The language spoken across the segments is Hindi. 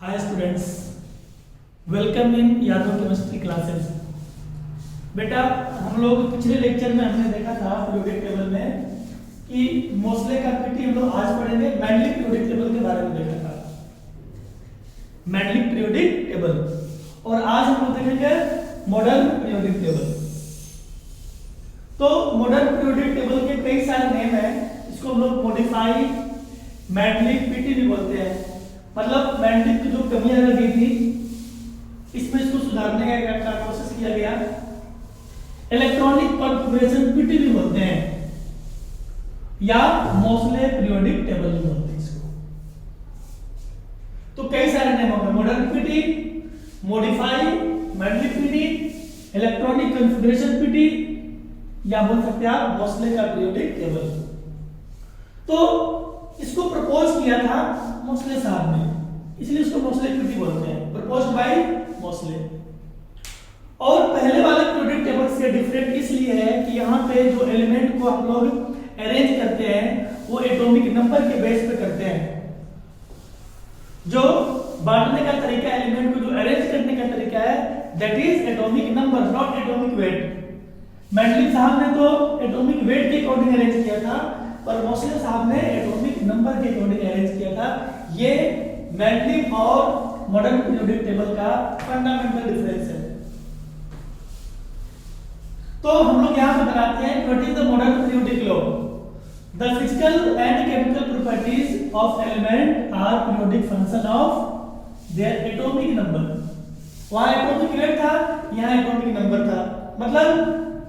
Hi students, welcome in Yadav chemistry classes. बेटा, हम लोग पिछले लेक्चर में हमने देखा था पीरियोडिक टेबल में कि मोसले का पीटी हम लोग आज पढ़ेंगे। मैंडलिक पीरियोडिक टेबल के बारे में देखा था, मैंडलिक पीरियोडिक टेबल। और आज हम लोग देखेंगे मॉडर्न पीरियोडिक टेबल। तो मॉडर्न पीरियोडिक टेबल के कई सारे नेम हैं। इसको हम लोग मॉडिफाई मैंडलिक पीटी भी बोलते हैं। मतलब मैंडलिक की जो कमियां रह गई थी इसमें इसको सुधारने का कोशिश किया गया। इलेक्ट्रॉनिक कॉन्फ़िगरेशन पीटी भी बोलते हैं या मोसले पीरियोडिक टेबल भी बोलते हैं इसको। तो कई सारे नेम होंगे, modern P T, modify Mendeleev P T, electronic configuration P T या बोल सकते हैं आप मोसले का पीरियोडिक टेबल। तो इसको प्रपोज किया था मोसले साहब ने, इसलिए इसको मोसले पीटी बोलते हैं, प्रपोज्ड बाय मोसले। और पहले वाले पीरियोडिक टेबल से डिफरेंट इसलिए है कि यहाँ पे जो एलिमेंट को हम लोग अरेंज करते हैं वो एटॉमिक नंबर के बेस पे करते हैं। जो बांटने का तरीका, एलिमेंट को जो अरेंज करने का तरीका है, that is atomic number, not atomic weight. Mendeleev साहब ने तो एटॉमिक वेट के अकॉर्डिंग अरेंज किया था, पर मोसले साहब ने एटॉमिक नंबर के अकॉर्डिंग अरेंज किया था। ये मैंडलिक और मॉडर्न पीरियोडिक टेबल का फंडामेंटल डिफरेंस है। तो हम लोग यहां पे बनाते हैं what is the modern periodic law. The physical and chemical properties of element are periodic function of their atomic number. वहां एटॉमिक वेट था, यहां एटॉमिक नंबर था। मतलब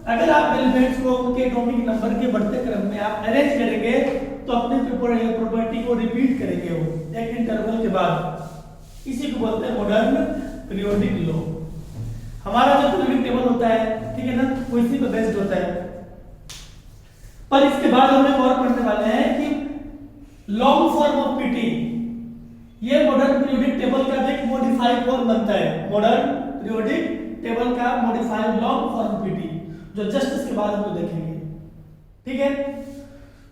अगर आप एलिमेंट्स को उनके एटॉमिक नंबर के बढ़ते क्रम में आप अरेंज करेंगे तो अपने प्रॉपर्टी को रिपीट करेंगे वो एक इंटरवल के बाद। इसी को बोलते हैं मॉडर्न पीरियोडिक लॉ। हमारा जो पीरियोडिक टेबल होता है, ठीक है ना, वो इसी पे बेस्ड होता है। पर इसके बाद हम एक और पढ़ने वाले हैं कि लॉन्ग फॉर्म ऑफ पीटी, ये मॉडर्न पीरियोडिक टेबल का एक मॉडिफाइड फॉर्म बनता है। मॉडर्न पीरियोडिक टेबल का मॉडिफाइड लॉन्ग फॉर्म पीटी, जो जस्ट इसके बाद हम लोग देखेंगे, ठीक है।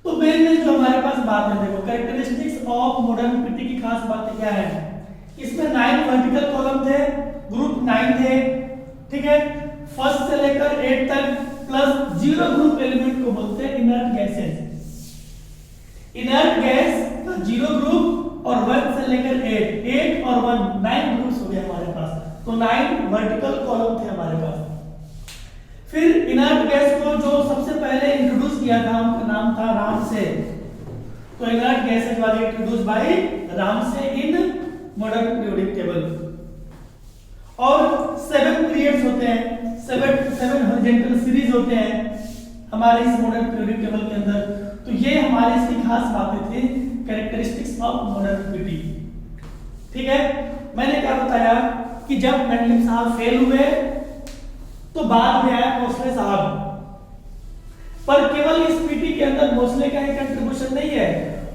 तो मेन जो हमारे पास बात है, देखो कैरेक्टरिस्टिक्स ऑफ मॉडर्न पीटी की खास बातें क्या है। इसमें 9 वर्टिकल कॉलम थे, ग्रुप 9 थे, ठीक है। फर्स्ट से लेकर 8 तक प्लस 0 ग्रुप एलिमेंट को बोलते हैं इनर्ट गैसेस। इनर्ट गैस का 0 ग्रुप और 1 से लेकर 8 और 1 9 ग्रुप्स हो गए हमारे पास। तो 9 वर्टिकल कॉलम थे हमारे पास। फिर इनर्ट गैस को जो सबसे पहले इंट्रोड्यूस किया था उनका नाम था रामसे। तो इनर्ट गैसेस वाले introduce by Ramsay in modern periodic table. और 7 पीरियड्स होते हैं, 7 हॉरिजॉन्टल सीरीज होते हैं हमारे इस मॉडर्न पीरियोडिक टेबल के अंदर। तो ये हमारे इसकी खास बातें थी, कैरेक्टरिस्टिक्स ऑफ मॉडर्न पीटी, ठीक है। मैंने क्या बताया कि जब मैंडलिक साहब फेल हुए तो बाद में आया मोसले साहब। पर केवल इस पीटी के अंदर मोसले का ही कंट्रीब्यूशन नहीं है,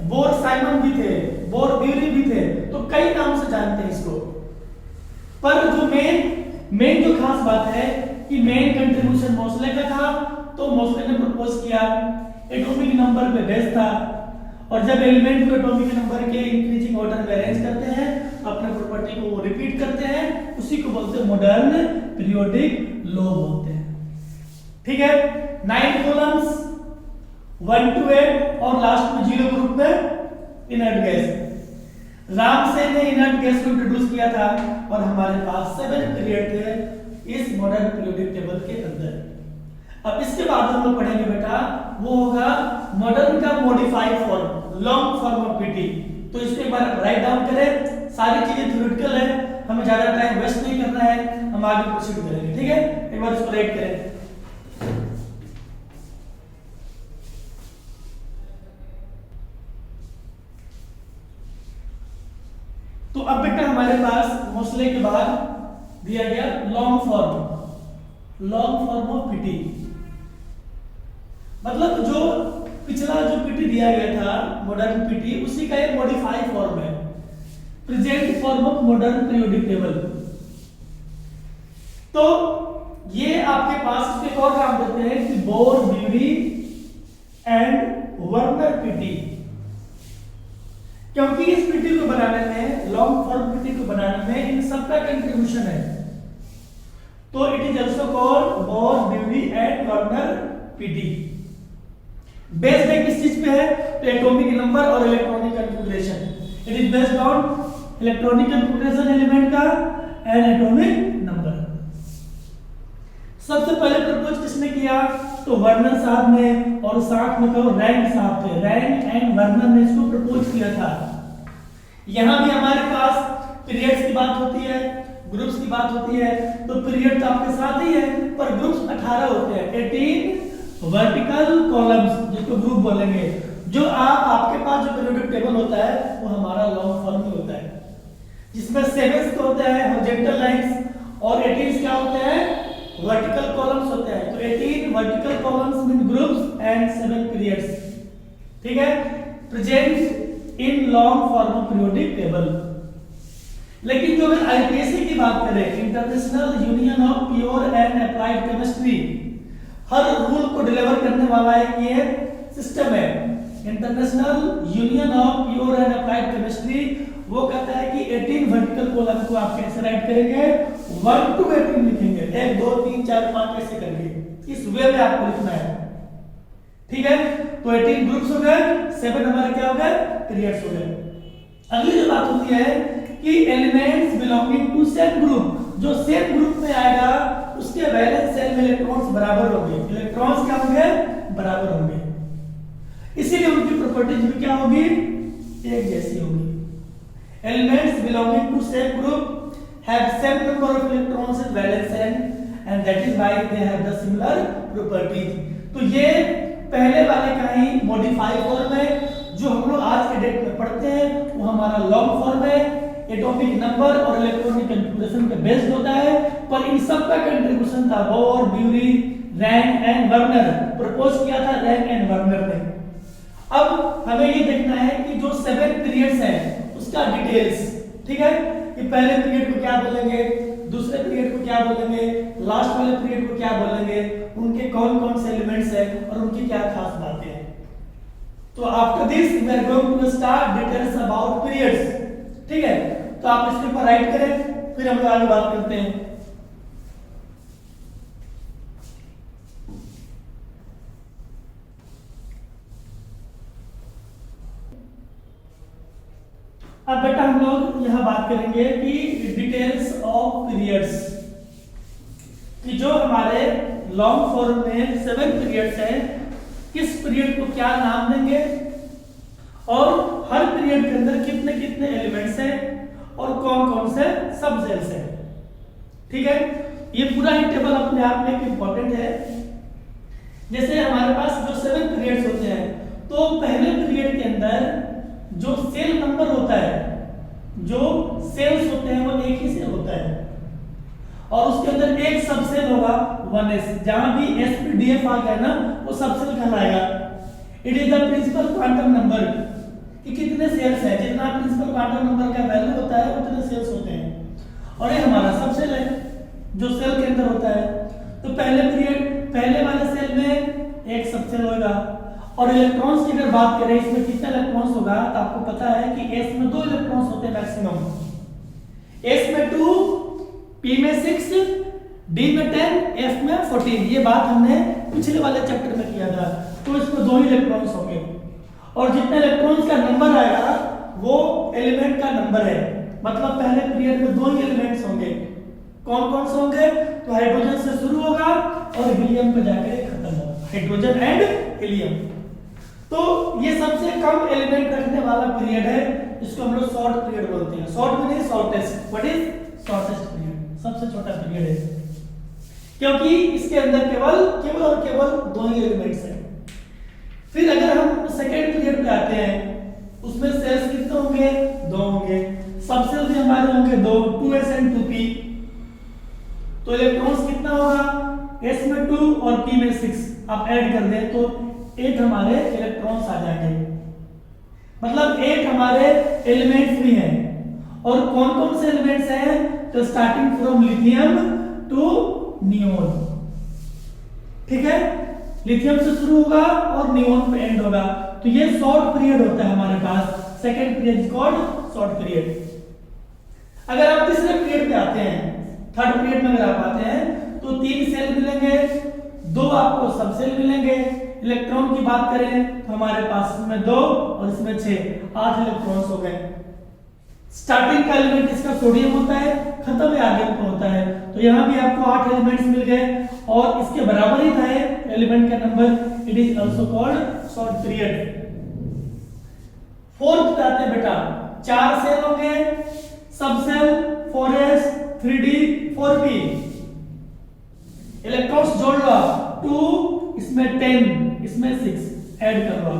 बोर साइमन भी थे, बोर ब्यूरी भी थे। तो कई नाम से जानते हैं इसको। पर जो मेन जो खास बात है कि मेन कंट्रीब्यूशन मोसले का था। तो मोसले ने प्रपोज किया, एटॉमिक नंबर पे बेस्ड था। और जब एलिमेंट को एटॉमिक नंबर के इंक्रीजिंग ऑर्डर में अरेंज करते हैं, अपने प्रॉपर्टी को रिपीट करते हैं, उसी को बोलते हैं मॉडर्न पीरियोडिक लॉ बोलते हैं, ठीक है। 9 कॉलम्स 1 to 8 और लास्ट में 0 ग्रुप में इनर्ट गैस। रामसे ने इनर्ट गैस को इंट्रोड्यूस किया था और हमारे पास 7 पीरियड थे इस मॉडर्न पीरियोडिक टेबल के अंदर। अब इसके बाद हम लोग पढ़ेंगे बेटा, वो होगा मॉडर्न का modified form, long form of PT. तो इसको एक बार राइट डाउन करें। सारी चीजें थ्योरेटिकल है, हमें ज्यादा टाइम वेस्ट नहीं करना है, हम आगे प्रोसीड करेंगे, ठीक है। एक बार इसको राइट करें। तो अब बेटा हमारे पास मोसले के बाद दिया गया लॉन्ग फॉर्म ऑफ पीटी। मतलब जो पिछला जो पीटी दिया गया था मॉडर्न पीटी, उसी का एक मॉडिफाइड फॉर्म है, present form of modern periodic table. तो ये आपके पास एक और नाम देते हैं कि bore bury and Werner PT. क्योंकि इस पीटी को बनाने में, लॉन्ग फॉर्म पीटी को बनाने में इन सबका कंट्रीब्यूशन है, तो it is also called bore, bury and Werner PT. Based है किस चीज पे है? तो एटॉमिक नंबर और electronic configuration. It is based on electronic configuration element का एंड एटॉमिक नंबर। सबसे पहले प्रपोज किसने किया? तो वर्नर साहब ने, और साथ में कहो रैंक साहब थे, रैंक एंड वर्नर ने इसको प्रपोज किया था। यहां भी हमारे पास पीरियड्स की बात होती है, ग्रुप्स की बात होती है, तो पीरियड तो आपके साथ ही है, पर ग्रुप्स 18 होते हैं, 18 वर्टिकल कॉलम्स जिसको ग्रुप बोलेंगे। जो आपके पास जो पीरियोडिक टेबल होता है वो हमारा लॉन्ग फॉर्म में होता है, जिसमें 7 तो होते हैं हॉरिजॉन्टल लाइंस और 18 क्या होते हैं? वर्टिकल कॉलम्स होते हैं। तो 18 vertical columns mean groups and 7 periods, ठीक है, present in long form of periodic table. लेकिन जो अगर आईपीएससी की बात करें, international union of pure and applied chemistry, her rule को डिलीवर करने वाला एक ये सिस्टम है, international union of pure and applied chemistry. वो कहता है कि 18 वर्टिकल कॉलम को आप कैसे राइट करेंगे? 1 to 18 लिखेंगे, 1 2 3 4 5 कैसे करेंगे, इस वे में आपको लिखना है, ठीक है। तो 18 ग्रुप्स हो गए, 7 हमारे क्या हो गए? पीरियड्स हो गए। अगली जो बात होती है कि elements belonging to same group, जो सेम ग्रुप में आएगा उसके वैलेंस शेल में इलेक्ट्रॉन्स बराबर होंगे, इलेक्ट्रॉन्स क्या होंगे? बराबर होंगे, इसीलिए उनकी प्रॉपर्टीज भी क्या होगी? एक जैसी होगी। Elements belonging to same group have same number of electrons in valence shell and that is why they have the similar properties. तो ये पहले वाले का ही मॉडिफाई फॉर्म है, जो हम लोग आज के डेट में पढ़ते हैं वो हमारा लॉन्ग फॉर्म है, एटॉमिक नंबर और इलेक्ट्रॉनिक कॉन्फ़िगरेशन पे बेस्ड होता है, पर इन सब का कंट्रीब्यूशन था bore, bury, rank and Werner, propose किया था रैंक एंड वर्नर ने। अब हमें ये देखना है कि जो 7 पीरियड्स हैं उसका डिटेल्स, ठीक है, कि पहले पीरियड को क्या बोलेंगे, दूसरे पीरियड को क्या बोलेंगे, लास्ट वाले पीरियड को क्या बोलेंगे, उनके कौन कौन से एलिमेंट्स हैं और उनकी क्या खास बातें हैं। तो after this we are going to start details about periods, ठीक है। तो आप इसके ऊपर राइट करें, फिर हम लोग आगे बात करते हैं। अब बेटा हम लोग यहां बात करेंगे कि डिटेल्स ऑफ पीरियड्स, कि जो हमारे लॉन्ग फॉर्म में 7 पीरियड्स हैं, किस पीरियड को क्या नाम देंगे और हर पीरियड के अंदर कितने कितने एलिमेंट्स हैं और कौन कौन से सब सेल्स हैं, ठीक है। ये पूरा ही टेबल अपने आप में एक इंपॉर्टेंट है। जैसे हमारे पास जो 7 पीरियड्स होते हैं, तो पहले पीरियड के अंदर जो सेल नंबर होता है, जो सेल्स होते हैं वो एक ही सेल होता है और उसके अंदर एक सब सेल होगा 1s, जहां भी sp-df आ गया ना वो सब सेल कहलाएगा। It is the principal quantum number, कि कितने सेल्स हैं, जितना प्रिंसिपल क्वांटम नंबर का वैल्यू होता है उतने सेल्स होते हैं, और ये हमारा सब सेल है जो सेल के अंदर होता है। तो पहले वाले सेल में एक सब सेल होगा, और इलेक्ट्रॉन्स की अगर बात करें इसमें कितने इलेक्ट्रॉन्स होगा, तो आपको पता है कि s में 2 इलेक्ट्रॉन्स होते हैं मैक्सिमम, s में 2, p में 6, d में 10, f में 14। ये बात हमने पिछले वाले चैप्टर में किया था। तो इसमें 2 ही इलेक्ट्रॉन्स होंगे, और जितने इलेक्ट्रॉन्स का नंबर आएगा वो एलिमेंट का नंबर है, मतलब पहले पीरियड में 2 ही एलिमेंट्स होंगे। कौन कौन से होंगे? तो हाइड्रोजन से शुरू होगा और हीलियम पे जाकर खत्म होगा, हाइड्रोजन एंड हीलियम। तो ये सबसे कम एलिमेंट रखने वाला पीरियड है, जिसको हम लोग शॉर्ट पीरियड बोलते हैं। शॉर्ट में नहीं, shortest. What is shortest period? सबसे छोटा पीरियड है, क्योंकि इसके अंदर केवल और केवल 2 ही एलिमेंट्स हैं। फिर अगर हम सेकेंड पीरियड पे आते हैं, उसमें सेल्स कितने होंगे? 2 होंगे। सब सेल भी हमारे होंगे 2, 2s एंड 2p। तो इलेक्ट्रॉन्स कितना होगा? s में 2 और p में 6 आप ऐड कर दें तो 8 हमारे इलेक्ट्रॉन्स आ जाएंगे, मतलब 8 हमारे एलिमेंट्स भी हैं। और कौन कौन से एलिमेंट्स हैं? तो starting from lithium to neon, ठीक है, लिथियम से शुरू होगा और नियोन पे एंड होगा। तो ये शॉर्ट पीरियड होता है हमारे पास, second period is called short period. अगर आप तीसरे पीरियड में आते हैं, थर्ड पीरियड में अगर आप आते हैं तो 3 सेल मिलेंगे, 2 आपको सब सेल मिलेंगे। इलेक्ट्रॉन की बात करें तो हमारे पास इसमें 2 और इसमें 6, 8 इलेक्ट्रॉन्स हो गए। स्टार्टिंग का एलिमेंट इसका सोडियम होता है, खत्म में आर्गन को होता है, तो यहाँ भी आपको 8 एलिमेंट्स मिल गए और इसके बराबर ही था एलिमेंट का number, it is also called short period. Fourth आते हैं बेटा, 4 सेल होंगे, सब cell 4s 3d 4p, electrons जोड़ लो, 2 इसमें 10 इसमें 6 ऐड कर लो,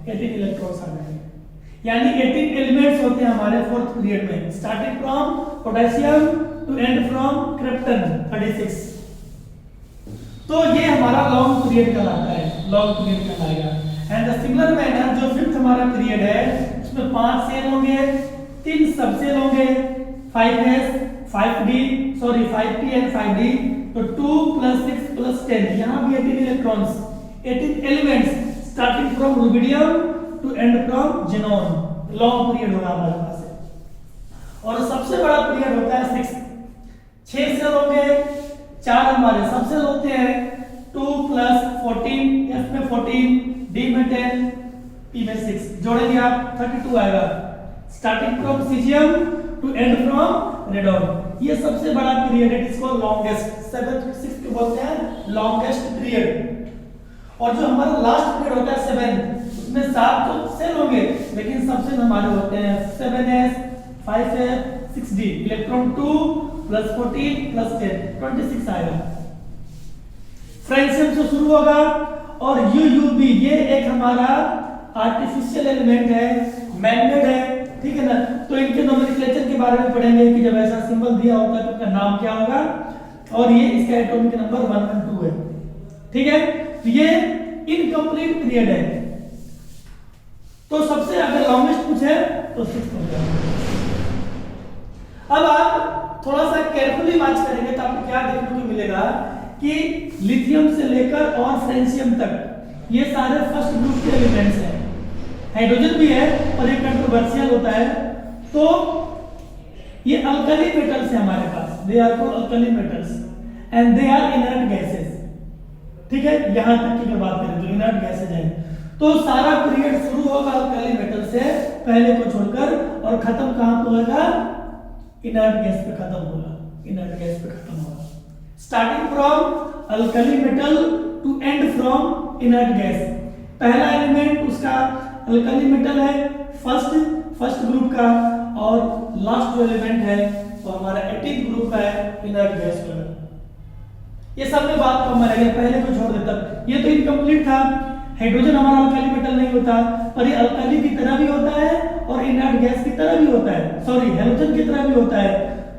18 इलेक्ट्रॉन्स आ गए। यानी 18 एलिमेंट्स होते हैं हमारे फोर्थ पीरियड में, starting from potassium to end from krypton 36। तो ये हमारा लॉन्ग पीरियड कहलाता है, लॉन्ग पीरियड कहलाएगा। एंड द सिमिलर मैनर जो फिफ्थ हमारा पीरियड है, उसमें 5 सेल होंगे, 3 सब सेल होंगे, 5s 5p एंड 5d, तो 2 + 6 + 10, यहाँ भी 18 electrons, 18 elements starting from rubidium to end from xenon. Long period होगा हमारे पास। और सबसे बड़ा पीरियड होता है 6 सेल होंगे, 4 हमारे सब सेल होते हैं, 2 + 14, F में 14, D में 10, P में 6, जोड़ेंगे आप 32 आएगा। Starting from caesium to end from radon, ये सबसे बड़ा पीरियड है, इसको लॉन्गेस्ट, 7th 6th को बोलते हैं लॉन्गेस्ट पीरियड। और जो हमारा लास्ट पीरियड होता है 7, उसमें 7 तो सेल होंगे, लेकिन सबसे हमारे होते हैं 7s 5f 6d, इलेक्ट्रॉन 2 + 14 + 10 26 आएगा। फ्रेंशियम से शुरू होगा और UUB, ये एक हमारा आर्टिफिशियल एलिमेंट है, मैग्नेट है, ठीक है ना। तो इनके नोमेनक्लेचर के बारे में पढ़ेंगे कि जब ऐसा सिंबल दिया होगा तो उसका नाम क्या होगा, और ये इसका एटॉमिक नंबर 1 और 2 है, ठीक है। तो ये इनकम्प्लीट पीरियड है। तो सबसे अगर लॉन्गेस्ट पूछे तो 6 हो जाएगा। अब आप थोड़ा सा केयरफुली मैच करेंगे तो आपको क्या देखने को मिलेगा कि लिथियम से लेकर और फ्रेंशियम तक ये सारे फर्स्ट ग्रुप के एलिमेंट्स हैं। हाइड्रोजन भी है और एक कंट्रोवर्शियल होता है। तो ये अल्कली मेटल्स है हमारे पास, they are called alkali metals and they are inert gases, ठीक है। यहां तक की अगर बात करें तो इनर्ट गैसेज हैं। तो सारा पीरियड शुरू होगा अल्कली मेटल से पहले को छोड़कर और खत्म कहां पे होगा, इनर्ट गैस पे खत्म होगा, इनर्ट गैस पे खत्म होगा। Starting from alkali metal to end from inert gas. पहला एलिमेंट उसका अल्कली मेटल है, फर्स्ट ग्रुप का, और लास्ट जो एलिमेंट है वो हमारा 18th ग्रुप का है, इनर्ट गैस वाला। ये सब में बात कम रहेगी, पहले को छोड़ देता। ये तो इनकम्प्लीट था, हाइड्रोजन हमारा अल्कली मेटल नहीं होता, पर ये अल्कली की तरह भी होता है और इनर्ट गैस की तरह भी होता है, सॉरी हैलोजन की तरह भी होता है।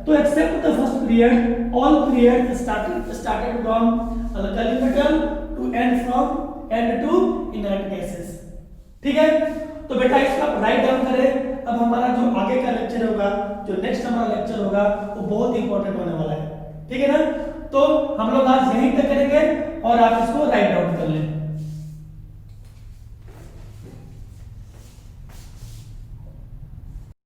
तो except the first period, all period started from alkali metal to end from end to inert gases, ठीक है। तो बेटा इसको आप राइट डाउन करें। अब हमारा जो आगे का लेक्चर होगा, जो नेक्स्ट हमारा लेक्चर होगा, वो बहुत इंपॉर्टेंट होने वाला है, ठीक है ना। तो हम लोग आज यहीं तक करेंगे और आप इसको राइट डाउन कर लें।